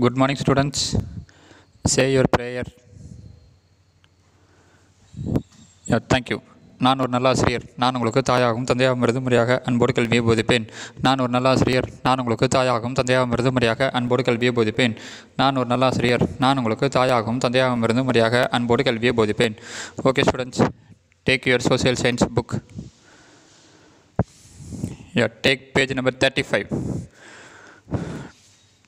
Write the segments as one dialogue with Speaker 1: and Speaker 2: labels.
Speaker 1: Good morning, students. Say your prayer. Yeah, thank you. நான் ஒரு நல்ல ஆசிரியர். நான் உங்களுக்கு தாயாகவும் தந்தையாகவும் இருந்துமுறையாக அன்போடு கல்வியை போதிப்பேன். நான் ஒரு நல்ல ஆசிரியர். நான் உங்களுக்கு தாயாகவும் தந்தையாகவும் இருந்துமுறையாக அன்போடு கல்வியை போதிப்பேன். நான் ஒரு நல்ல ஆசிரியர். நான் உங்களுக்கு தாயாகவும் தந்தையாகவும் இருந்துமுறையாக அன்போடு கல்வியை போதிப்பேன். Okay, students, take your social science book. Yeah, take page number 35.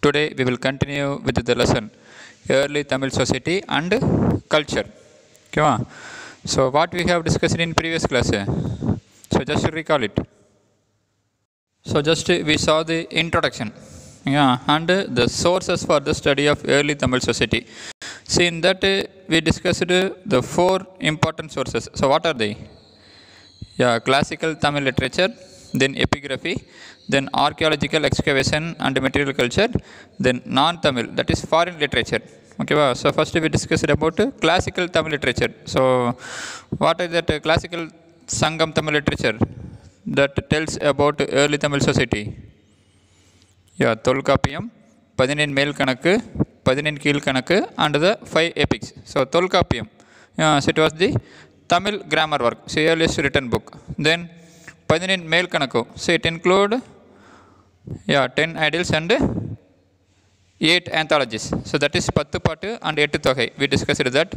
Speaker 1: Today we will continue with the lesson Early Tamil Society and Culture. Okay, so what we have discussed in previous class, so just to recall it. So just we saw the introduction, and the sources for the study of early Tamil society. See, in that we discussed the four important sources. So what are they? Classical Tamil literature, then epigraphy, then archaeological excavation and material culture, then non-Tamil, that is foreign literature. Okay, so first we discussed about classical Tamil literature. So what is that classical Sangam Tamil literature that tells about early Tamil society? Tolkapiyam, 11 மேல் கணக்கு, 11 கீழ் கணக்கு and the 5 epics. So Tolkapiyam, so it was the Tamil grammar work, so earliest written book. Then 11 மேல் கணக்கு, so it include 10 ideals and 8 anthologies. So that is 10 பாட்டு and 8 தொகை. We discussed that.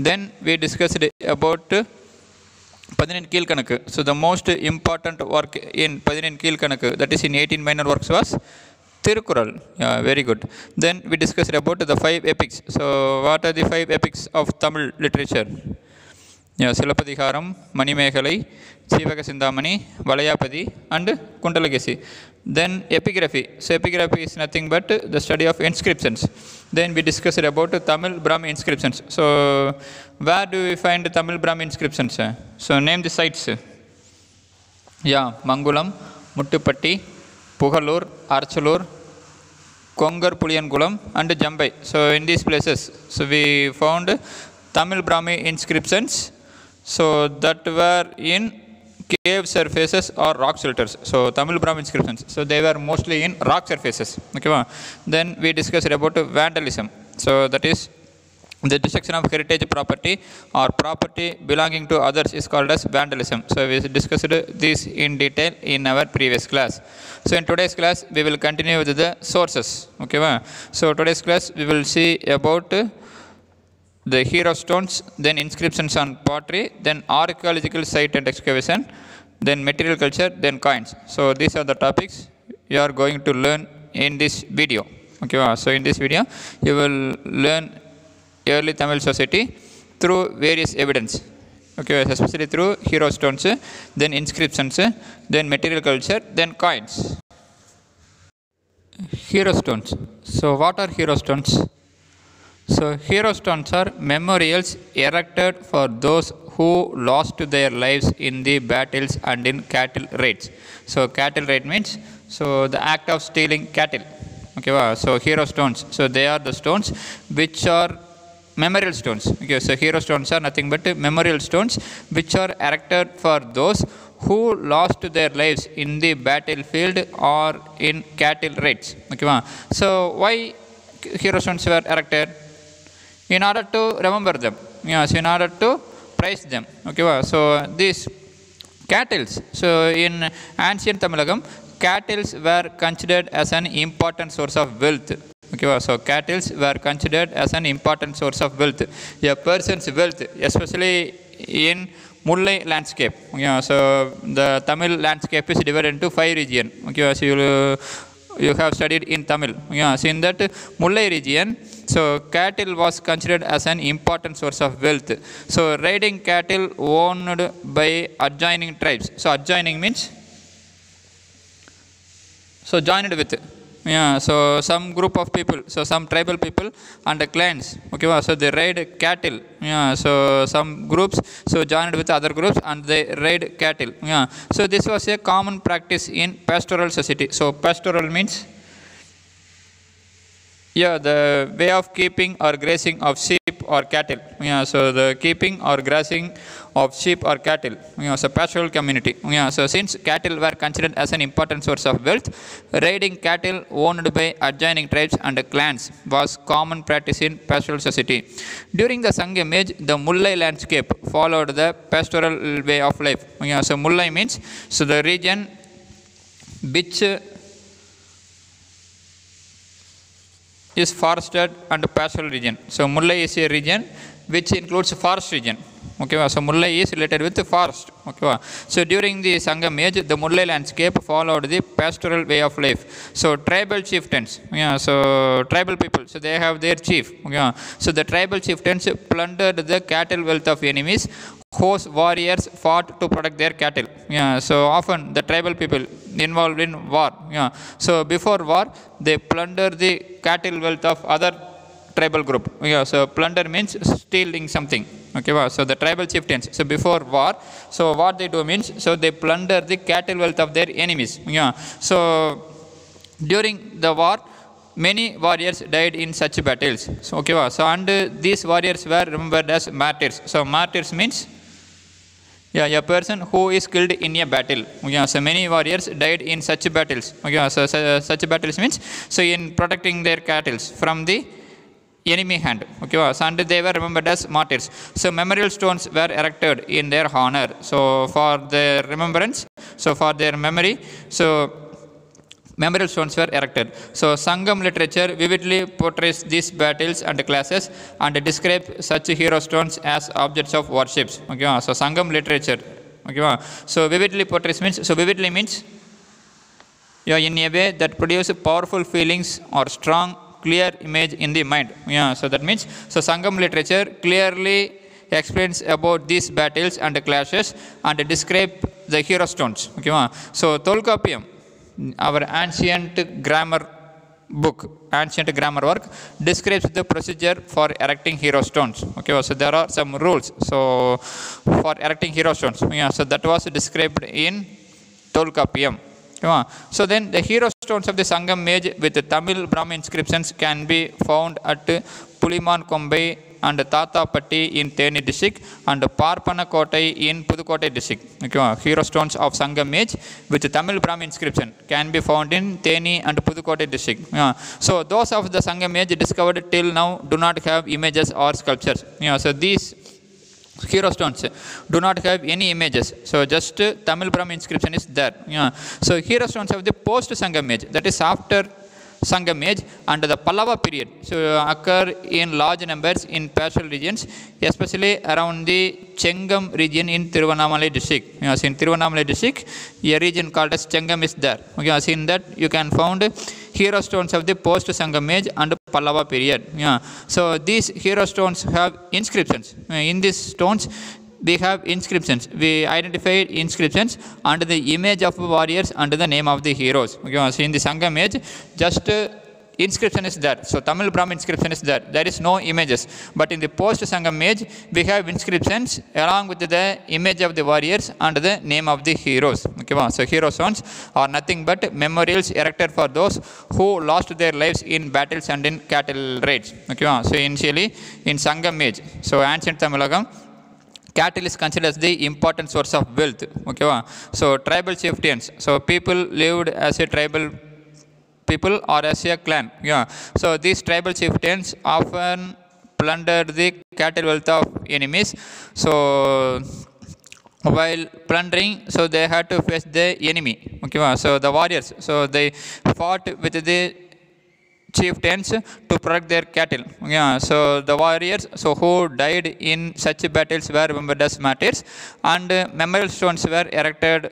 Speaker 1: Then we discussed about 11 கீழ் கணக்கு. So the most important work in 11 கீழ் கணக்கு, that is in 18 minor works, was Tirukural. Very good. Then we discussed about the 5 epics. So what are the 5 epics of Tamil literature? Silapadikaram, Manimekalai, Sivaka Sindhamani, Valayapadi and Kundalagesi. Then epigraphy. So epigraphy is nothing but the study of inscriptions. Then we discussed about Tamil Brahmi inscriptions. So where do we find Tamil Brahmi inscriptions? So name the sites. Mangulam, Muttupatti, Pugalur, Archalur, Kongar Puliyangulam and Jambai. So in these places, so we found Tamil Brahmi inscriptions, so that were in cave surfaces or rock shelters. So Tamil Brahmi inscriptions, so they were mostly in rock surfaces. Okay, then we discussed about vandalism. So that is the destruction of heritage property or property belonging to others is called as vandalism. So we discussed this in detail in our previous class. So in today's class we will continue with the sources. Okay, so today's class we will see about the hero stones, then inscriptions on pottery, then archaeological site and excavation, then material culture, then coins. So these are the topics you are going to learn in this video. Okay, so in this video you will learn early Tamil society through various evidence. Okay, especially through hero stones, then inscriptions, then material culture, then coins. Hero stones. So what are hero stones? So hero stones are memorials erected for those who lost their lives in the battles and in cattle raids. So cattle raid means so the act of stealing cattle. Okay, so hero stones. So they are the stones which are memorial stones. Okay, so hero stones are nothing but memorial stones which are erected for those who lost their lives in the battlefield or in cattle raids. Okay, so why hero stones were erected? In order to remember them, so in order to praise them. Okay, so these cattle, so in ancient Tamilagam, cattle were considered as an important source of wealth. Okay, so cattle were considered as an important source of wealth. A person's wealth, especially in Mullai landscape. So the Tamil landscape is divided into 5 regions. Okay, so you have studied in Tamil. So in that Mullai region, so cattle was considered as an important source of wealth. So raiding cattle owned by adjoining tribes. So adjoining means so joined with. So some group of people, so some tribal people and the clans. Okay, so they raid cattle. So some groups so joined with other groups and they raid cattle. So this was a common practice in pastoral society. So pastoral means the way of keeping or grazing of sheep or cattle. Yeah, so the keeping or grazing of sheep or cattle. Yeah, so pastoral community. Yeah, so since cattle were considered as an important source of wealth, raiding cattle owned by adjoining tribes and clans was common practice in pastoral society. During the Sangam age, the Mullai landscape followed the pastoral way of life. Yeah, so Mullai means so the region which is forested and pastoral region. So Mullai is a region which includes forest region. Okay, so Mullai is related with the forest. Okay, so during the Sangam age, the Mullai landscape followed the pastoral way of life. So tribal chieftains, yeah, so tribal people, so they have their chief. Okay, so the tribal chieftains plundered the cattle wealth of enemies whose warriors fought to protect their cattle. Yeah, so often the tribal people involved in war. Yeah, so before war, they plunder the cattle wealth of other tribal group. Yeah, so plunder means stealing something. Okay, wow. So the tribal chieftains. So before war, so what they do means, so they plunder the cattle wealth of their enemies. Yeah. So during the war, many warriors died in such battles. So okay, wow. So and these warriors were remembered as martyrs. So martyrs means, yeah, a person who is killed in a battle. Yeah, so many warriors died in such battles. Okay, so such battles means, so in protecting their cattle from the enemy hand. Okay, and they were remembered as martyrs. So memorial stones were erected in their honor. So for their remembrance, so for their memory, so memorial stones were erected. So Sangam literature vividly portrays these battles and classes and describes such hero stones as objects of worship. Okay, so Sangam literature. Okay, so vividly portrays means, so vividly means, yeah, in a way that produces powerful feelings or strong clear image in the mind. Yeah, so that means, so Sangam literature clearly explains about these battles and clashes and describe the hero stones. Okay, so Tolkappiyam, our ancient grammar book, ancient grammar work, describes the procedure for erecting hero stones. Okay, so there are some rules. So for erecting hero stones, yeah, so that was described in Tolkappiyam. So then the hero stones of the Sangam age with the Tamil Brahmin inscriptions can be found at Puliman Kombai and Tatapatti in Theni district and Parpanakotai in Pudukkottai district. Okay, hero stones of Sangam age with the Tamil Brahmin inscription can be found in Theni and Pudukkottai district. So those of the Sangam age discovered till now do not have images or sculptures. So these hero stones do not have any images. So just Tamil Brahmin inscription is there. Yeah. So hero stones of the post Sangam age, that is after Sangam age and the Pallava period, so occur in large numbers in pastoral regions, especially around the Chengam region in Tiruvannamalai district. So in Tiruvannamalai district, a region called as Chengam is there. So in that you can find hero stones of the post Sangam age and Pallava period. Yeah. So these hero stones have inscriptions. In these stones, we have inscriptions. We identified inscriptions under the image of warriors under the name of the heroes. Okay, so in the Sangam age, just inscription is there. So Tamil Brahmin inscription is there. There is no images. But in the post Sangam age, we have inscriptions along with the image of the warriors and the name of the heroes. Okay, so hero stones are nothing but memorials erected for those who lost their lives in battles and in cattle raids. Okay, so initially in Sangam age, so ancient Tamilagam, cattle is considered as the important source of wealth. Okay, so tribal chieftains. So people lived as a tribal people or as a clan. Yeah. So these tribal chieftains often plundered the cattle wealth of enemies. So while plundering, so they had to face the enemy. Okay, so the warriors. So they fought with the chieftains to protect their cattle. Yeah, so the warriors, so who died in such battles were remembered as martyrs, and memorial stones were erected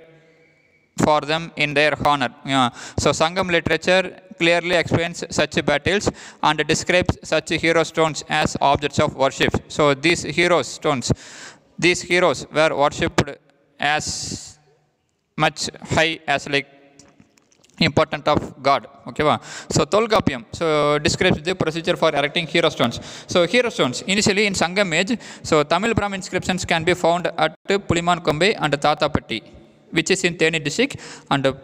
Speaker 1: for them in their honor. Yeah. So Sangam literature clearly explains such battles and describes such hero stones as objects of worship. So these hero stones, these heroes were worshipped as much high as like important of God. Okay, so Tolkappiyam so describes the procedure for erecting hero stones. So hero stones initially in Sangam age, so Tamil Brahmin inscriptions can be found at Puliman Kombai and Tatapatti, which is in Theni district, and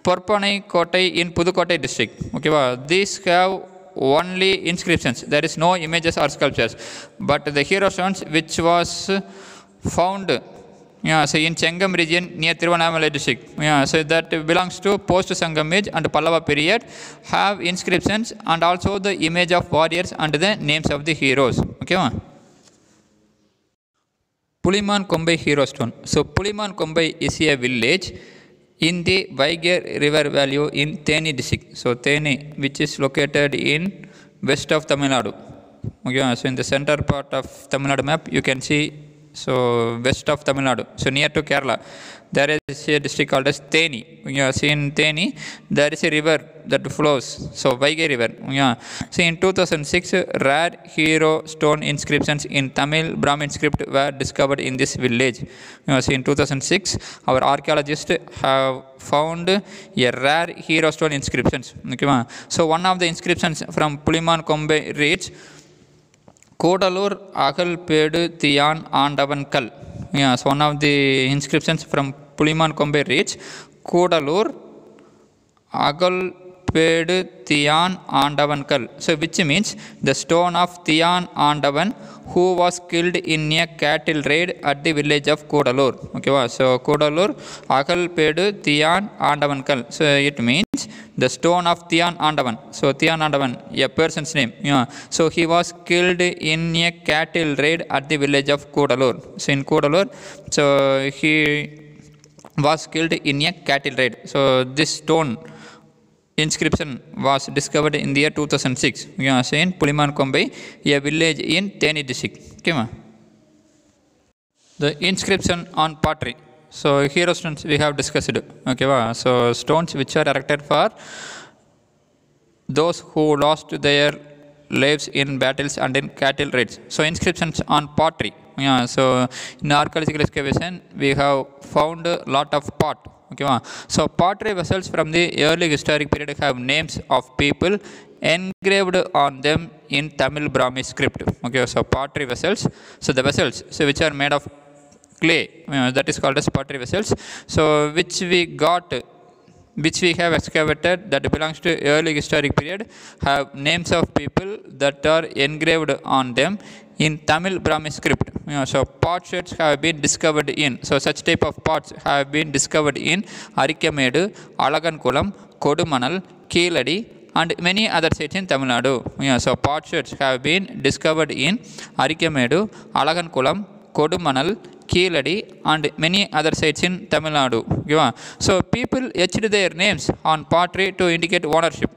Speaker 1: Parpanakotai in Pudukkottai district. Okay, these have only inscriptions. There is no images or sculptures. But the hero stones which was found so in Chengam region near Tiruvannamalai district, so that belongs to post-Sangam age and Pallava period, have inscriptions and also the image of warriors and the names of the heroes. Okay, Puliman Kombai hero stone. So Puliman Kombai is a village in the Vaigar river valley in Theni district. So Theni, which is located in west of Tamil Nadu. Okay, so in the center part of Tamil Nadu map, you can see, so west of Tamil Nadu, so near to Kerala, there is a district called as Theni. See in Theni, there is a river that flows, so Vaigai river. So in 2006, rare hero stone inscriptions in Tamil Brahmin script were discovered in this village. So in 2006, our archaeologists have found a rare hero stone inscriptions. Okay, so one of the inscriptions from Puliman Kombai reads, Kodalur Agal Pedu Tiyan Andavan Kal. So one of the inscriptions from Puliman Kombai reads, Kodalur Agal Pedu Tiyan Andavan Kal. So which means the stone of Tiyan Andavan, who was killed in a cattle raid at the village of Kodalur. Okay, so Kodalur Agal Pedu Tiyan Andavan Kal. So it means the stone of Tiyan Andavan. So Tiyan Andavan, a person's name. So he was killed in a cattle raid at the village of Kodalur. So in Kodalur, so he was killed in a cattle raid. So this stone inscription was discovered in the year 2006. So in Puliman Kombai, a village in Theni district. Okay, the inscription on pottery. So hero stones we have discussed. Okay, so stones which are erected for those who lost their lives in battles and in cattle raids. So inscriptions on pottery. So in archaeological excavation we have found a lot of pot. Okay, so pottery vessels from the early historic period have names of people engraved on them in Tamil Brahmi script. Okay, so pottery vessels. So the vessels, so which are made of clay, that is called as pottery vessels. So which we have excavated that belongs to early historic period, have names of people that are engraved on them in Tamil Brahmi script. So pot sheds have been discovered in, so such type of pots have been discovered in Arikamedu, Alagankulam, Kodumanal, Keeladi and many other sites in Tamil Nadu. So pot sheds have been discovered in Arikamedu, Alagankulam, Kodumanal, Keeladi and many other sites in Tamil Nadu. So people etched their names on pottery to indicate ownership.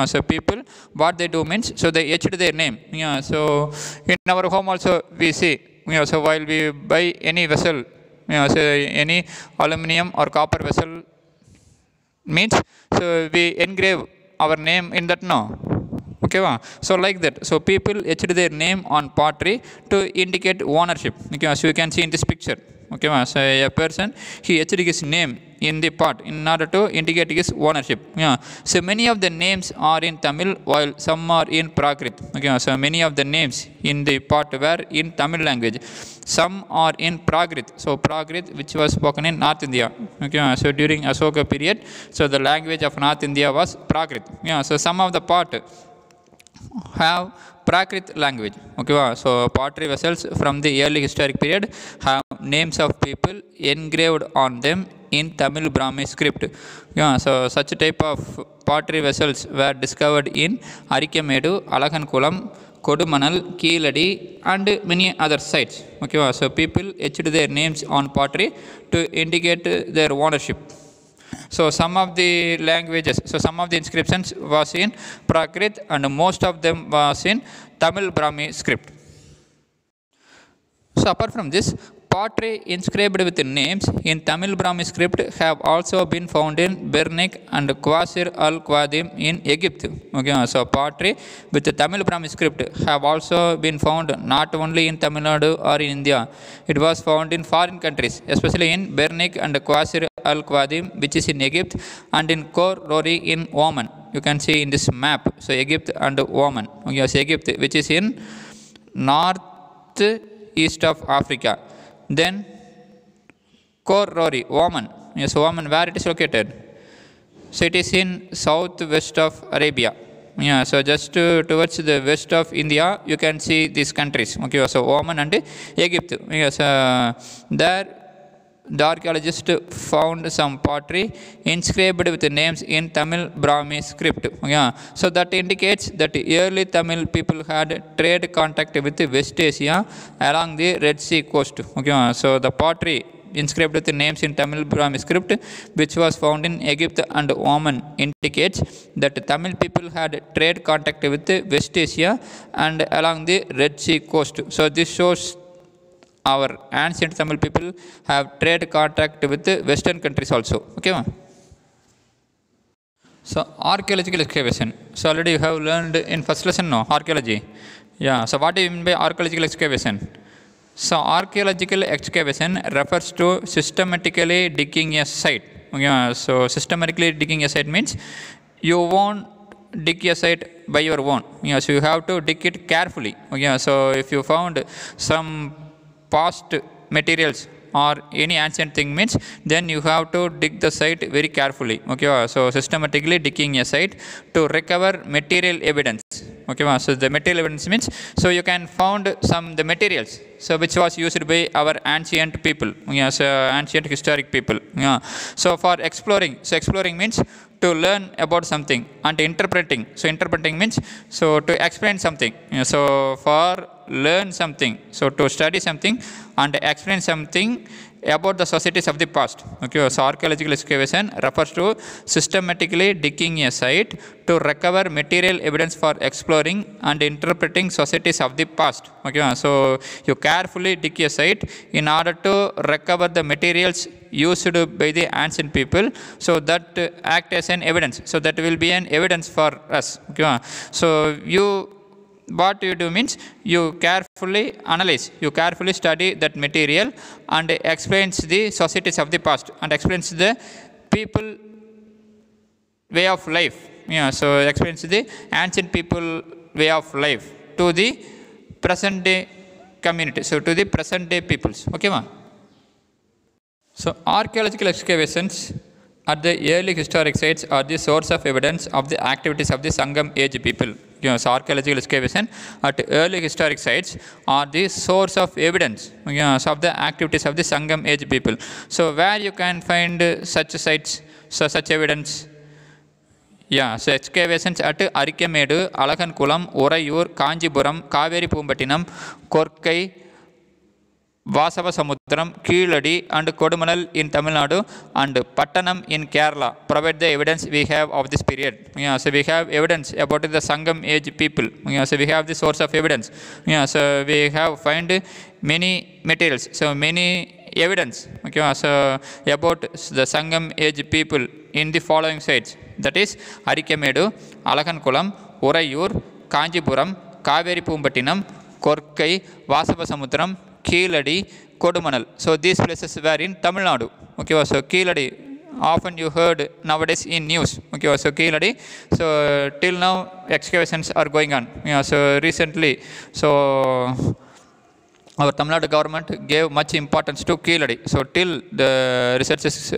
Speaker 1: So people, what they do means, so they etched their name. So in our home also we see, so while we buy any vessel, so any aluminum or copper vessel means, so we engrave our name in that, no? Okay, so like that. So people etched their name on pottery to indicate ownership. Okay, so you can see in this picture. Okay, so a person, he etched his name in the pot in order to indicate his ownership. So many of the names are in Tamil while some are in Prakrit. Okay, so many of the names in the pot were in Tamil language. Some are in Prakrit. So Prakrit, which was spoken in North India. Okay, so during Ashoka period, so the language of North India was Prakrit. So some of the pot have Prakrit language. Okay, so pottery vessels from the early historic period have names of people engraved on them in Tamil Brahmi script. So such type of pottery vessels were discovered in Arikamedu, Alagankulam, Kodumanal, Keeladi and many other sites. Okay, so people etched their names on pottery to indicate their ownership. So some of the languages, so some of the inscriptions was in Prakrit and most of them was in Tamil Brahmi script. So apart from this, pottery inscribed with names in Tamil Brahmi script have also been found in Bernik and Qasir al-Qadim in Egypt. Okay, so pottery with the Tamil Brahmi script have also been found not only in Tamil Nadu or in India. It was found in foreign countries, especially in Bernik and Qasir al-Qadim, which is in Egypt, and in Khor Rori in Oman. You can see in this map. So Egypt and Oman. Okay, so Egypt, which is in north east of Africa. Then Khor Rori, Oman. Yes, Oman, where it is located? So it is in southwest of Arabia. Yeah, so just towards the west of India, you can see these countries. Okay, so Oman and Egypt. Yes, there the archaeologist found some pottery inscribed with names in Tamil Brahmi script. Yeah, so that indicates that early Tamil people had trade contact with West Asia along the Red Sea coast. Okay, so the pottery inscribed with names in Tamil Brahmi script, which was found in Egypt and Oman, indicates that Tamil people had trade contact with West Asia and along the Red Sea coast. So this shows our ancient Tamil people have trade contact with Western countries also. Okay. So archaeological excavation. So already you have learned in first lesson, no, archaeology. Yeah. So what do you mean by archaeological excavation? So archaeological excavation refers to systematically digging a site. Yeah. So systematically digging a site means you won't dig a site by your own. Yeah. So you have to dig it carefully. Yeah. So if you found some past materials or any ancient thing means then you have to dig the site very carefully. Okay, so systematically digging a site to recover material evidence. Okay, so the material evidence means so you can found some the materials so which was used by our ancient people. Yeah, so ancient historic people. Yeah, so for exploring, so exploring means to learn about something, and interpreting, so interpreting means so to explain something. Yeah, so for learn something, so to study something and explain something about the societies of the past. Okay, so archaeological excavation refers to systematically digging a site to recover material evidence for exploring and interpreting societies of the past. Okay, so you carefully dig a site in order to recover the materials used by the ancient people, so that act as an evidence. So that will be an evidence for us. Okay, so what you do means you carefully analyze, you carefully study that material and explains the societies of the past and explains the people way of life. Yeah, so explains the ancient people way of life to the present day community, so to the present day peoples. Okay, ma? So archaeological excavations at the early historic sites are the source of evidence of the activities of the Sangam age people. So archaeological excavation at early historic sites are the source of evidence of the activities of the Sangam age people. So where you can find such sites, so such evidence? Yeah, so excavations at Arikamedu, Alakankulam, Orayur, Kanjipuram, Kaveri Pumbatinam, Korkai, Vasava Samudram, Keeladi and Kodumanal in Tamil Nadu and Pattanam in Kerala provide the evidence we have of this period. Yeah, so we have evidence about the Sangam age people. Yeah, so we have the source of evidence. Yeah, so we have find many materials, so many evidence. Okay, so about the Sangam age people in the following sites. That is Arikamedu, Alakankulam, Orayur, Kanjipuram, Kaveri Pumbatinam, Korkai, Vasava Samudram, Keeladi, Kodumanal. So these places were in Tamil Nadu. Okay, so Keeladi, often you heard nowadays in news. Okay, so Keeladi. So till now excavations are going on. Yeah, so recently, so our Tamil Nadu government gave much importance to Keeladi. So till the researches,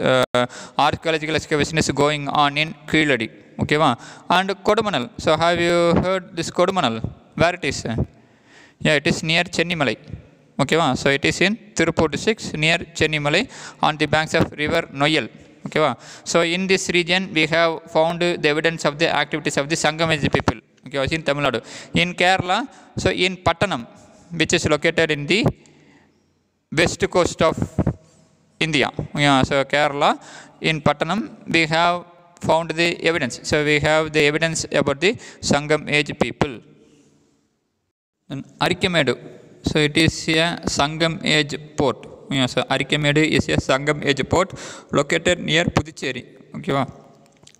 Speaker 1: archaeological excavation is going on in Keeladi. Okay, and Kodumanal. So have you heard this Kodumanal? Where it is? Yeah, it is near Chennimalai. Okay, so it is in Tirupur district near Chennimalai on the banks of river Noyal. Okay, so in this region we have found the evidence of the activities of the Sangamaji people. Okay, in Tamil Nadu. In Kerala, so in Pattanam, which is located in the west coast of India. Yeah, so Kerala, in Pattanam, we have found the evidence. So we have the evidence about the Sangam age people. And Arikamedu. So it is a Sangam age port. Yeah, so Arikamedu is a Sangam age port located near Puducherry. Okay,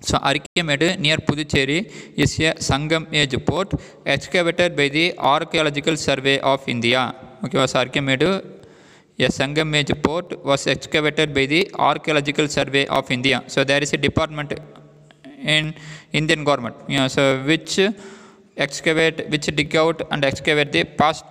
Speaker 1: so Arikamedu near Puducherry is a Sangam age port excavated by the Archaeological Survey of India. Okay, so Arikamedu, a Sangam age port, was excavated by the Archaeological Survey of India. So there is a department in Indian government. Yeah, so which dig out and excavate the past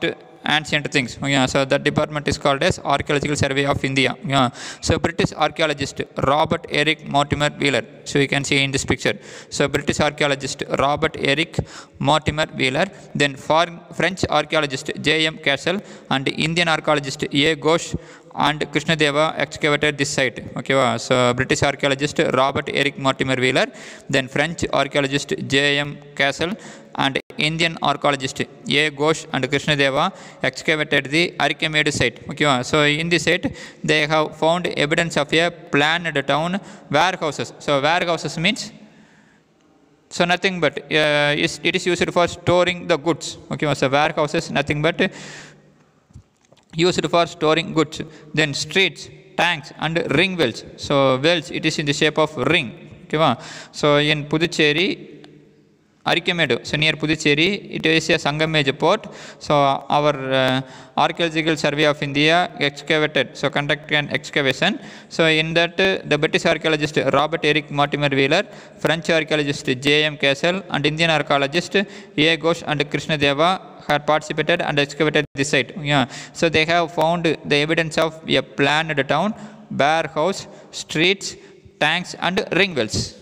Speaker 1: ancient things. Yeah, so that department is called as Archaeological Survey of India. Yeah. So British archaeologist Robert Eric Mortimer Wheeler. So you can see in this picture. So British archaeologist Robert Eric Mortimer Wheeler, then French archaeologist J.M. Castle, and Indian archaeologist A. Ghosh and Krishnadeva excavated this site. Okay, wow. So British archaeologist Robert Eric Mortimer Wheeler, then French archaeologist J.M. Castle, and Indian archaeologist A. Ghosh and Krishnadeva excavated the Archaeology site. Okay, wow. So in this site, they have found evidence of a planned town warehouses. So warehouses means, so nothing but it is used for storing the goods. Okay, so warehouses nothing but used for storing goods. Then streets, tanks, and ring wells. So wells, it is in the shape of ring. Okay, so in Puducherry, Arikamedu, so near Puducherry, it is a Sangamage port. So our Archaeological Survey of India excavated, so conducted an excavation. So in that, the British archaeologist Robert Eric Mortimer Wheeler, French archaeologist J.M. Castle, and Indian archaeologist A. Ghosh and Krishnadeva had participated and excavated this site. Yeah. So they have found the evidence of a planned town, warehouse, streets, tanks, and ring wells.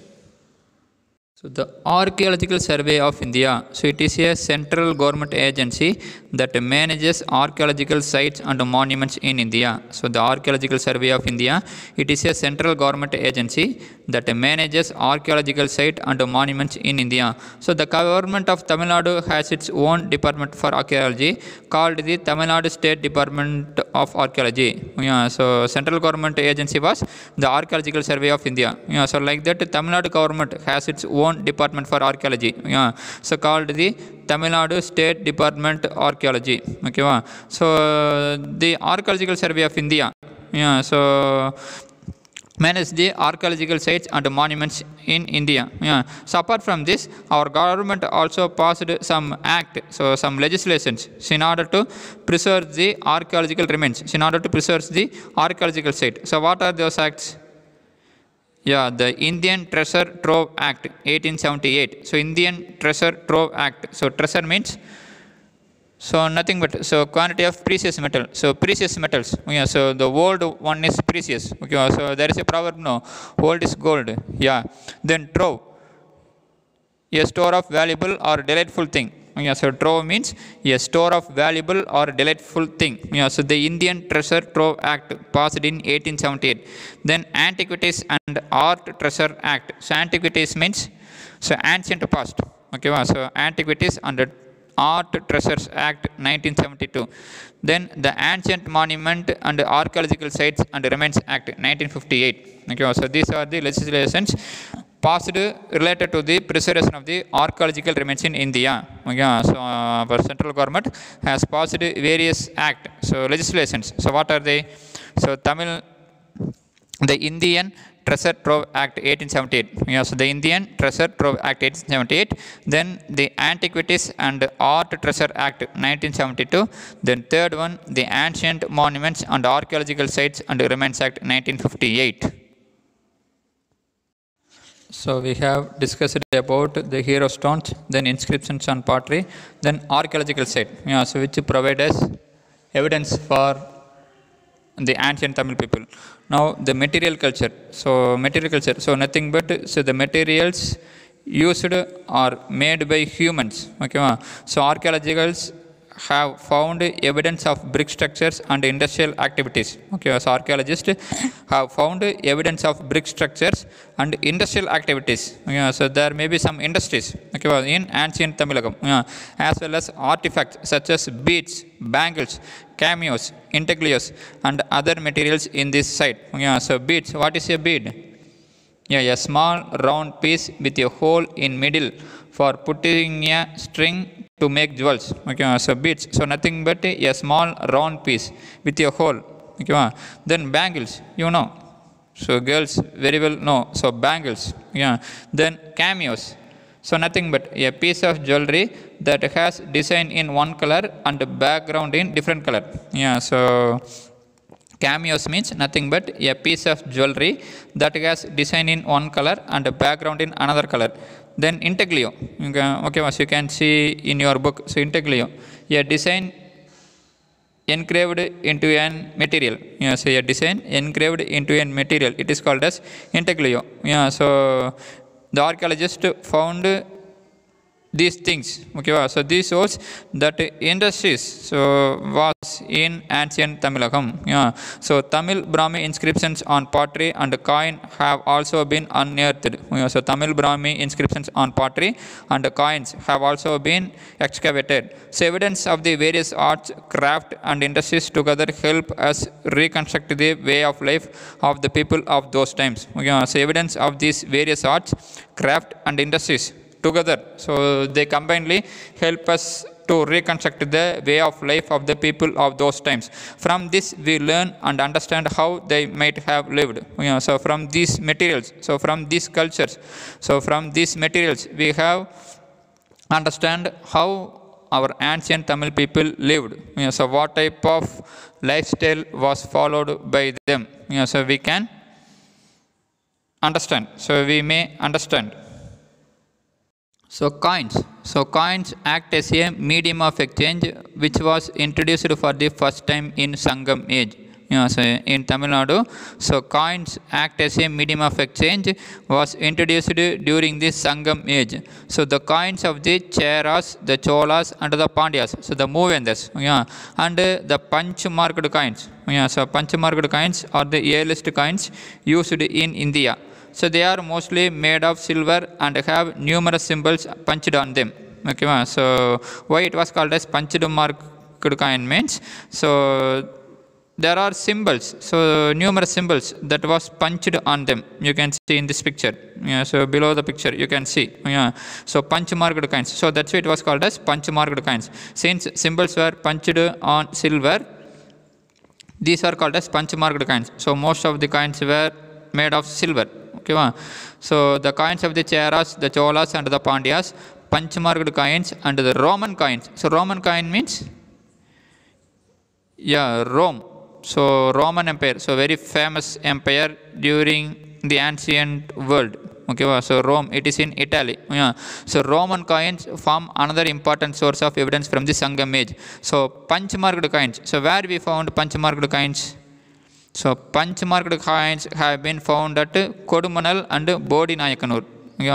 Speaker 1: So the Archaeological Survey of India, so it is a central government agency that manages archaeological sites and monuments in India. So the Archaeological Survey of India, it is a central government agency that manages archaeological sites and monuments in India. So the government of Tamil Nadu has its own department for archaeology called the Tamil Nadu State Department of Archaeology. Yeah, so central government agency was the Archaeological Survey of India. Yeah, so like that, Tamil Nadu government has its own department for archaeology. Yeah, so called the Tamil Nadu State Department Archaeology. Okay, wow. So the Archaeological Survey of India, yeah, so manage the archaeological sites and monuments in India. Yeah. So apart from this, our government also passed some act, so some legislations, in order to preserve the archaeological remains, in order to preserve the archaeological site. So what are those acts? Yeah, the Indian Treasure Trove Act 1878. So Indian Treasure Trove Act. So treasure means, so nothing but, so quantity of precious metal. So precious metals. Yeah, so the old one is precious. Okay, so there is a proverb, no, old is gold. Yeah. Then trove, a store of valuable or delightful thing. Yeah, so trove means a store of valuable or delightful thing. Yeah, so the Indian Treasure Trove Act passed in 1878. Then Antiquities and Art Treasure Act. So antiquities means, so ancient past. Okay, so Antiquities and Art Treasures Act 1972. Then the Ancient Monument and Archaeological Sites and Remains Act 1958. Okay, so these are the legislations passed related to the preservation of the archaeological remains in India. Okay, so our central government has passed various acts, so legislations. So what are they? So the Indian Treasure Trove Act 1878. Yeah, so the Indian Treasure Trove Act 1878. Then the Antiquities and Art Treasure Act 1972. Then third one, the Ancient Monuments and Archaeological Sites and Remains Act 1958. So we have discussed about the hero stones, then inscriptions on pottery, then archaeological site. Yeah, so which provide us evidence for the ancient Tamil people. Now the material culture. So material culture. So nothing but, so the materials used are made by humans. Okay. So archaeologists have found evidence of brick structures and industrial activities. Okay. So archaeologists have found evidence of brick structures and industrial activities. Okay. So there may be some industries, okay, in ancient Tamilagam, as well as artifacts such as beads, bangles, cameos, intaglios, and other materials in this site. Yeah, so beads. What is a bead? Yeah, a small round piece with a hole in middle for putting a string to make jewels. Okay, so beads. So nothing but a small round piece with a hole. Okay, then bangles. You know. So girls very well know. So bangles. Yeah. Then cameos. So nothing but a piece of jewelry that has design in one color and background in different color. Yeah, so cameos means nothing but a piece of jewelry that has design in one color and background in another color. Then intaglio. Okay, so you can see in your book. So intaglio, a design engraved into an material. Yeah, so a design engraved into a material. It is called as intaglio. Yeah, so the archaeologist found these things. Okay, so this shows that industries so was in ancient Tamilakam. Yeah, so Tamil Brahmi inscriptions on pottery and coin have also been unearthed. Yeah, so Tamil Brahmi inscriptions on pottery and coins have also been excavated. So evidence of the various arts, craft and industries together help us reconstruct the way of life of the people of those times. Yeah, so evidence of these various arts, craft and industries together, so they combinedly help us to reconstruct the way of life of the people of those times. From this we learn and understand how they might have lived. So from these materials, so from these cultures, so from these materials we have understand how our ancient Tamil people lived. So what type of lifestyle was followed by them. So we can understand, so we may understand. So coins act as a medium of exchange which was introduced for the first time in Sangam age. So in Tamil Nadu, so coins act as a medium of exchange was introduced during the Sangam age. So the coins of the Cheras, the Cholas and the Pandyas, so the Moovendars, and the punch marked coins. So punch marked coins are the earliest coins used in India. So they are mostly made of silver and have numerous symbols punched on them. Okay, so why it was called as punched marked coin means, so there are symbols, so numerous symbols that was punched on them. You can see in this picture. So below the picture you can see. So punch marked coins. So that's why it was called as punch marked coins. Since symbols were punched on silver, these are called as punch marked coins. So most of the coins were made of silver. Okay, so the coins of the Cheras, the Cholas and the Pandyas, punch marked coins, and the Roman coins. So Roman coin means, Rome. So Roman Empire, so very famous empire during the ancient world. Okay, so Rome, it is in Italy. So Roman coins form another important source of evidence from the Sangam age. So punch marked coins. So where we found punch marked coins? So punch marked coins have been found at Kodumanal and Bodinayakanur.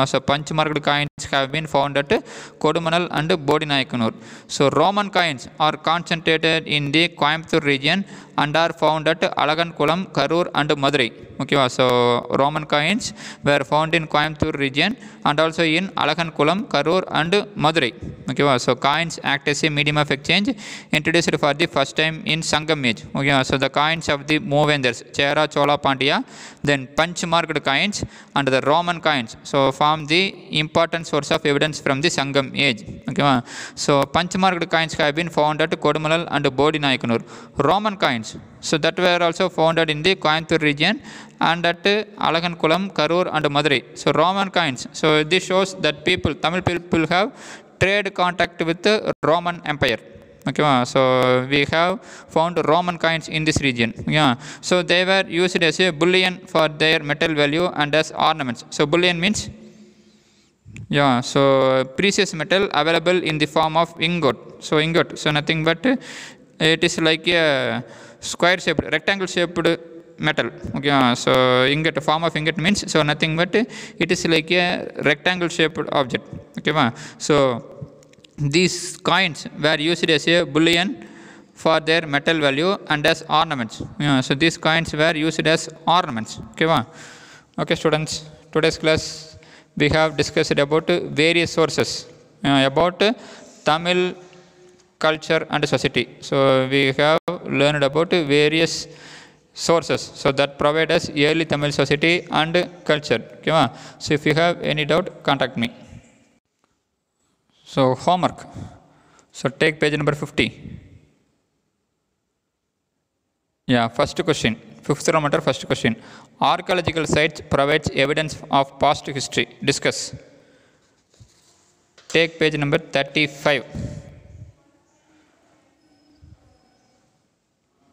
Speaker 1: So punch marked coins have been found at Kodumanal and Bodinayakanur. So Roman coins are concentrated in the Coimbatore region and are found at Alagankulam, Karur and Madurai. Okay, so Roman coins were found in Coimbatore region and also in Alagankulam, Karur and Madurai. Okay, so coins act as a medium of exchange introduced for the first time in Sangam age. Okay, so the coins of the Moovendars, Chera, Chola, Pandya, then punch marked coins and the Roman coins, so form the important source of evidence from the Sangam age. Okay, so punch marked coins have been found at Kodumalal and Bodinayakanur. Roman coins, so that were also founded in the Coimbatore region and at Alagankulam, Karur and Madurai. So Roman coins, so this shows that Tamil people have trade contact with the Roman Empire. Okay, so we have found Roman coins in this region. So they were used as a bullion for their metal value and as ornaments. So bullion means, so precious metal available in the form of ingot. So ingot, so nothing but it is like a square shaped, rectangle shaped metal. Okay, so ingot, form of ingot means, so nothing but it is like a rectangle shaped object. Okay, so these coins were used as a bullion for their metal value and as ornaments. So these coins were used as ornaments. Okay, students, today's class we have discussed about various sources about Tamil culture and society. So we have learned about various sources, so that provide us early Tamil society and culture. So if you have any doubt, contact me. So homework. So take page number 50. First question. Fifth Roman, first question. Archaeological sites provides evidence of past history. Discuss. Take page number 35.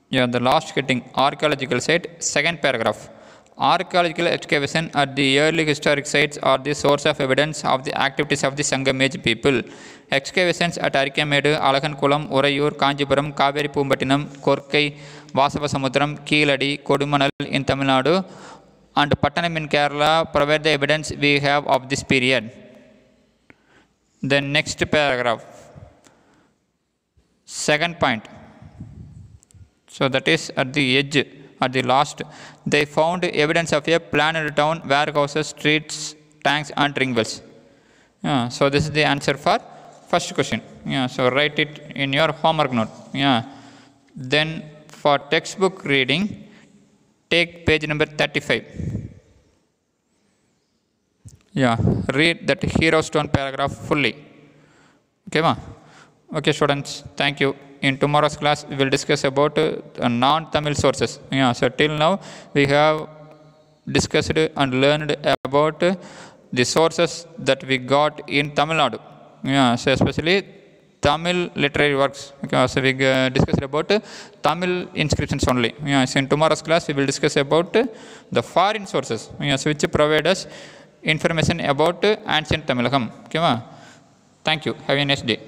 Speaker 1: The last heading, archaeological site, second paragraph. Archaeological excavation at the early historic sites are the source of evidence of the activities of the Sangam age people. Excavations at Arikamedu, Alakankulam, Urayur, Kanjipuram, Kaveri Pumbatinam, Korkai, Vasavasamudram, Keeladi, Kodumanal in Tamil Nadu, and Pattanam in Kerala provide the evidence we have of this period. The next paragraph. Second point. So that is at the edge, at the last. They found evidence of a planned town, warehouses, streets, tanks, and ring wells. Yeah, so this is the answer for first question. Yeah, so write it in your homework note. Yeah. Then for textbook reading, take page number 35. Yeah, read that hero stone paragraph fully. Okay, ma? Okay, students, thank you. In tomorrow's class, we will discuss about non-Tamil sources. Yeah, so till now, we have discussed and learned about the sources that we got in Tamil Nadu. Yeah, so especially Tamil literary works. Okay, so we discussed about Tamil inscriptions only. Yeah, so in tomorrow's class, we will discuss about the foreign sources, yeah, so which provide us information about ancient Tamilakam. Okay, thank you. Have a nice day.